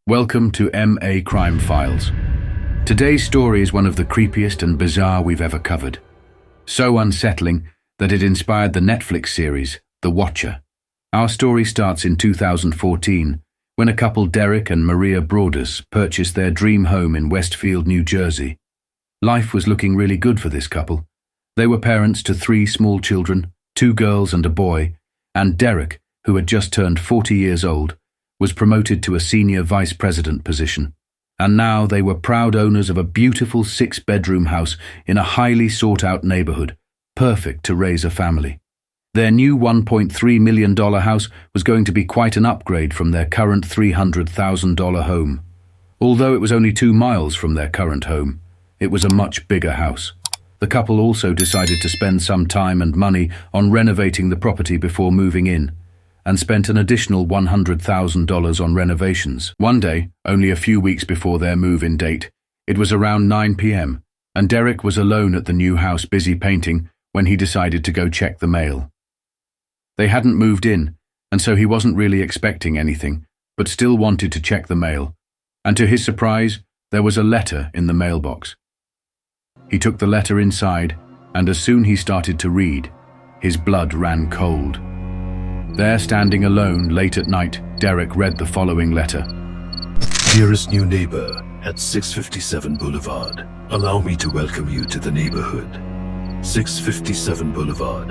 Welcome to MA Crime Files. Today's story is one of the creepiest and bizarre we've ever covered. So unsettling that it inspired the Netflix series, The Watcher. Our story starts in 2014, when a couple, Derek and Maria Broadus, purchased their dream home in Westfield, New Jersey. Life was looking really good for this couple. They were parents to 3 small children, 2 girls and a boy, and Derek, who had just turned 40 years old, was promoted to a senior vice president position. And now they were proud owners of a beautiful 6-bedroom house in a highly sought-out neighborhood, perfect to raise a family. Their new $1.3 million house was going to be quite an upgrade from their current $300,000 home. Although it was only 2 miles from their current home, it was a much bigger house. The couple also decided to spend some time and money on renovating the property before moving in, and spent an additional $100,000 on renovations. One day, only a few weeks before their move-in date, it was around 9 p.m., and Derek was alone at the new house busy painting when he decided to go check the mail. They hadn't moved in, and so he wasn't really expecting anything, but still wanted to check the mail, and to his surprise, there was a letter in the mailbox. He took the letter inside, and as soon he started to read, his blood ran cold. There, standing alone late at night, Derek read the following letter. Dearest new neighbor at 657 Boulevard, allow me to welcome you to the neighborhood. 657 Boulevard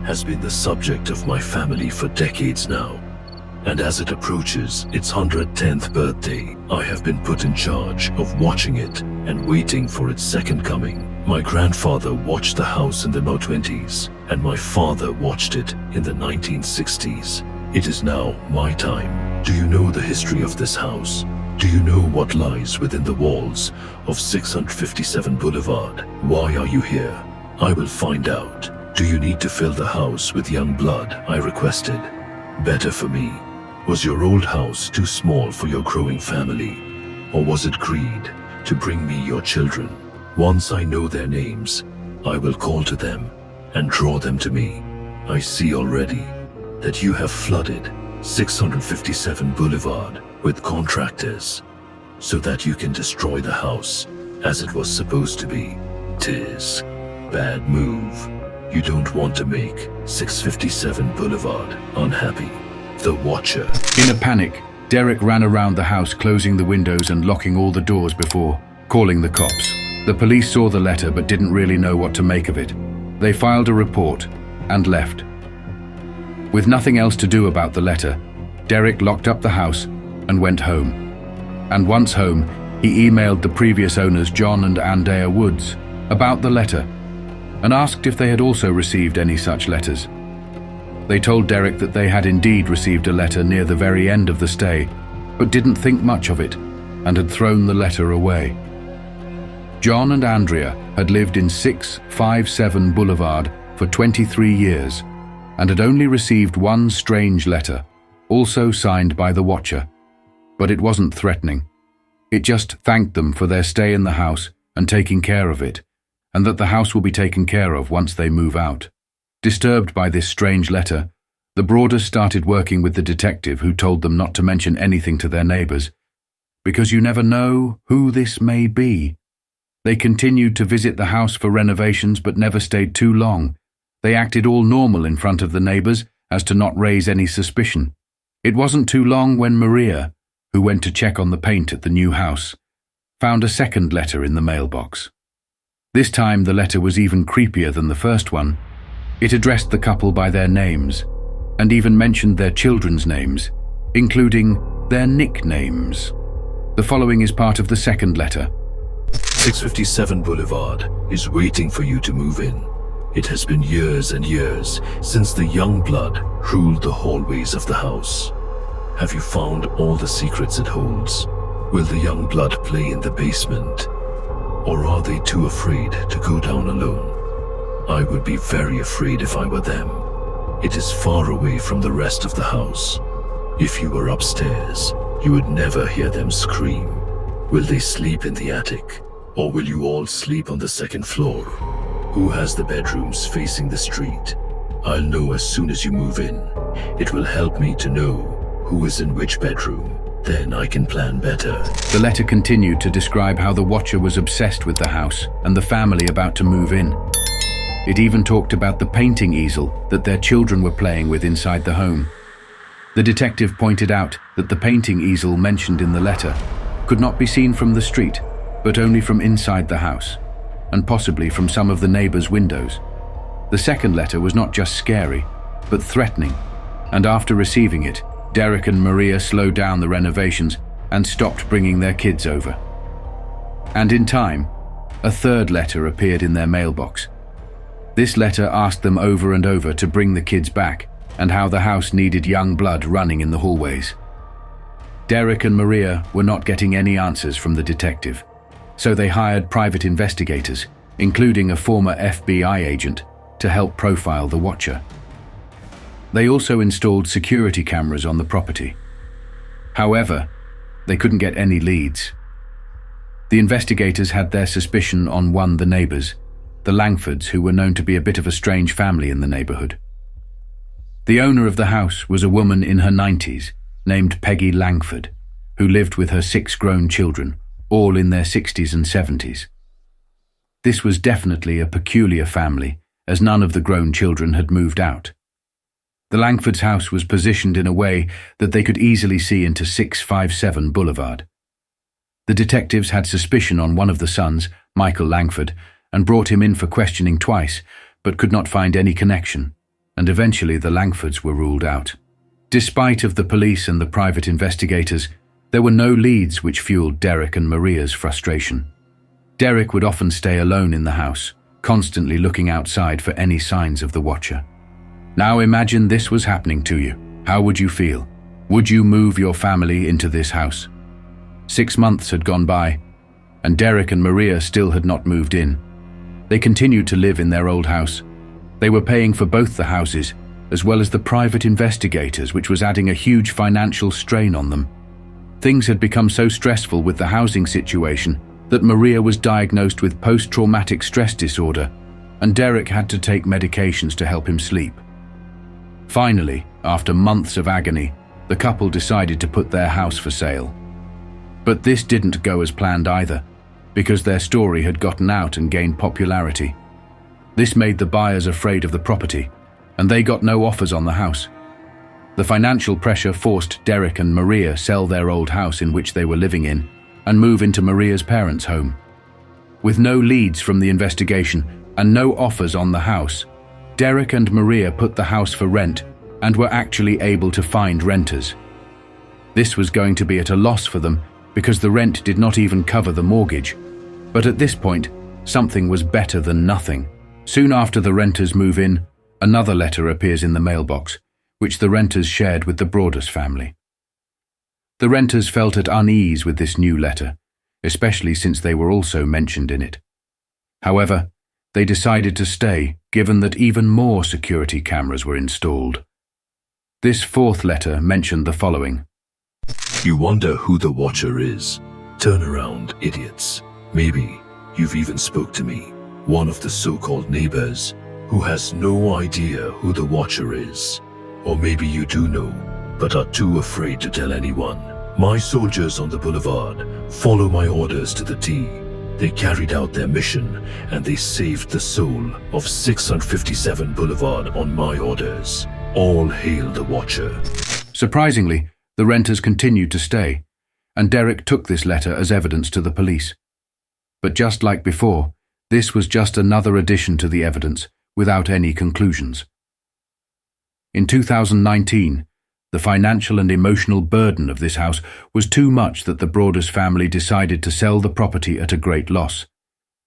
has been the subject of my family for decades now, and as it approaches its 110th birthday, I have been put in charge of watching it and waiting for its second coming. My grandfather watched the house in the 1920s, and my father watched it in the 1960s. It is now my time. Do you know the history of this house? Do you know what lies within the walls of 657 Boulevard? Why are you here? I will find out. Do you need to fill the house with young blood? I requested. Better for me. Was your old house too small for your growing family? Or was it greed to bring me your children? Once I know their names, I will call to them and draw them to me. I see already that you have flooded 657 Boulevard with contractors so that you can destroy the house as it was supposed to be. 'Tis bad move. You don't want to make 657 Boulevard unhappy. The Watcher. In a panic, Derek ran around the house, closing the windows and locking all the doors before calling the cops. The police saw the letter but didn't really know what to make of it. They filed a report and left. With nothing else to do about the letter, Derek locked up the house and went home. And once home, he emailed the previous owners, John and Andrea Woods, about the letter and asked if they had also received any such letters. They told Derek that they had indeed received a letter near the very end of the stay, but didn't think much of it and had thrown the letter away. John and Andrea had lived in 657 Boulevard for 23 years and had only received one strange letter, also signed by the Watcher. But it wasn't threatening. It just thanked them for their stay in the house and taking care of it, and that the house will be taken care of once they move out. Disturbed by this strange letter, the Broaders started working with the detective, who told them not to mention anything to their neighbors, because you never know who this may be. They continued to visit the house for renovations but never stayed too long. They acted all normal in front of the neighbors as to not raise any suspicion. It wasn't too long when Maria, who went to check on the paint at the new house, found a second letter in the mailbox. This time the letter was even creepier than the first one. It addressed the couple by their names and even mentioned their children's names, including their nicknames. The following is part of the second letter. 657 Boulevard is waiting for you to move in. It has been years and years since the young blood ruled the hallways of the house. Have you found all the secrets it holds? Will the young blood play in the basement? Or are they too afraid to go down alone? I would be very afraid if I were them. It is far away from the rest of the house. If you were upstairs, you would never hear them scream. Will they sleep in the attic? Or will you all sleep on the second floor? Who has the bedrooms facing the street? I'll know as soon as you move in. It will help me to know who is in which bedroom. Then I can plan better. The letter continued to describe how the Watcher was obsessed with the house and the family about to move in. It even talked about the painting easel that their children were playing with inside the home. The detective pointed out that the painting easel mentioned in the letter could not be seen from the street, but only from inside the house, and possibly from some of the neighbors' windows. The second letter was not just scary, but threatening, and after receiving it, Derek and Maria slowed down the renovations and stopped bringing their kids over. And in time, a third letter appeared in their mailbox. This letter asked them over and over to bring the kids back and how the house needed young blood running in the hallways. Derek and Maria were not getting any answers from the detective, so they hired private investigators, including a former FBI agent, to help profile the Watcher. They also installed security cameras on the property. However, they couldn't get any leads. The investigators had their suspicion on the neighbors, the Langfords, who were known to be a bit of a strange family in the neighborhood. The owner of the house was a woman in her 90s named Peggy Langford, who lived with her 6 grown children, all in their 60s and 70s. This was definitely a peculiar family, as none of the grown children had moved out. The Langfords' house was positioned in a way that they could easily see into 657 Boulevard. The detectives had suspicion on one of the sons, Michael Langford, and brought him in for questioning twice, but could not find any connection, and eventually the Langfords were ruled out. Despite of the police and the private investigators, there were no leads, which fueled Derek and Maria's frustration. Derek would often stay alone in the house, constantly looking outside for any signs of the Watcher. Now imagine this was happening to you. How would you feel? Would you move your family into this house? 6 months had gone by, and Derek and Maria still had not moved in. They continued to live in their old house. They were paying for both the houses, as well as the private investigators, which was adding a huge financial strain on them. Things had become so stressful with the housing situation that Maria was diagnosed with post-traumatic stress disorder, and Derek had to take medications to help him sleep. Finally, after months of agony, the couple decided to put their house for sale. But this didn't go as planned either, because their story had gotten out and gained popularity. This made the buyers afraid of the property, and they got no offers on the house. The financial pressure forced Derek and Maria sell their old house in which they were living in and move into Maria's parents' home. With no leads from the investigation and no offers on the house, Derek and Maria put the house for rent and were actually able to find renters. This was going to be at a loss for them because the rent did not even cover the mortgage. But at this point, something was better than nothing. Soon after the renters move in, another letter appears in the mailbox, which the renters shared with the Broadus family. The renters felt at unease with this new letter, especially since they were also mentioned in it. However, they decided to stay, given that even more security cameras were installed. This fourth letter mentioned the following. You wonder who the Watcher is? Turn around, idiots. Maybe you've even spoke to me, one of the so-called neighbors, who has no idea who the Watcher is. Or maybe you do know, but are too afraid to tell anyone. My soldiers on the boulevard follow my orders to the T. They carried out their mission, and they saved the soul of 657 Boulevard on my orders. All hail the Watcher. Surprisingly, the renters continued to stay, and Derek took this letter as evidence to the police. But just like before, this was just another addition to the evidence, without any conclusions. In 2019, the financial and emotional burden of this house was too much that the Broadus family decided to sell the property at a great loss.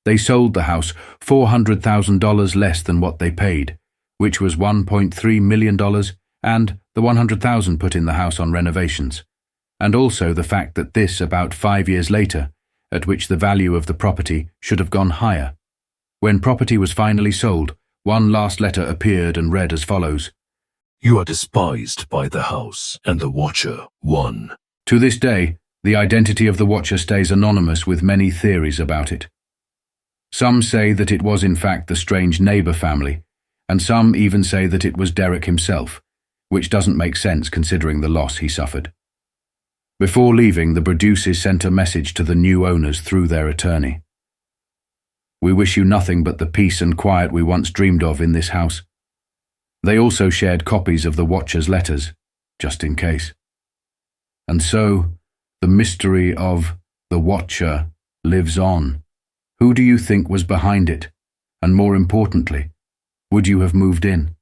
They sold the house $400,000 less than what they paid, which was $1.3 million, and the $100,000 put in the house on renovations, and also the fact that this about 5 years later, at which the value of the property should have gone higher. When property was finally sold, one last letter appeared and read as follows. You are despised by the house and the Watcher. 1. To this day, the identity of the Watcher stays anonymous, with many theories about it. Some say that it was in fact the strange neighbor family, and some even say that it was Derek himself, which doesn't make sense considering the loss he suffered. Before leaving, the Braduces sent a message to the new owners through their attorney. We wish you nothing but the peace and quiet we once dreamed of in this house. They also shared copies of the Watcher's letters, just in case. And so, the mystery of the Watcher lives on. Who do you think was behind it? And more importantly, would you have moved in?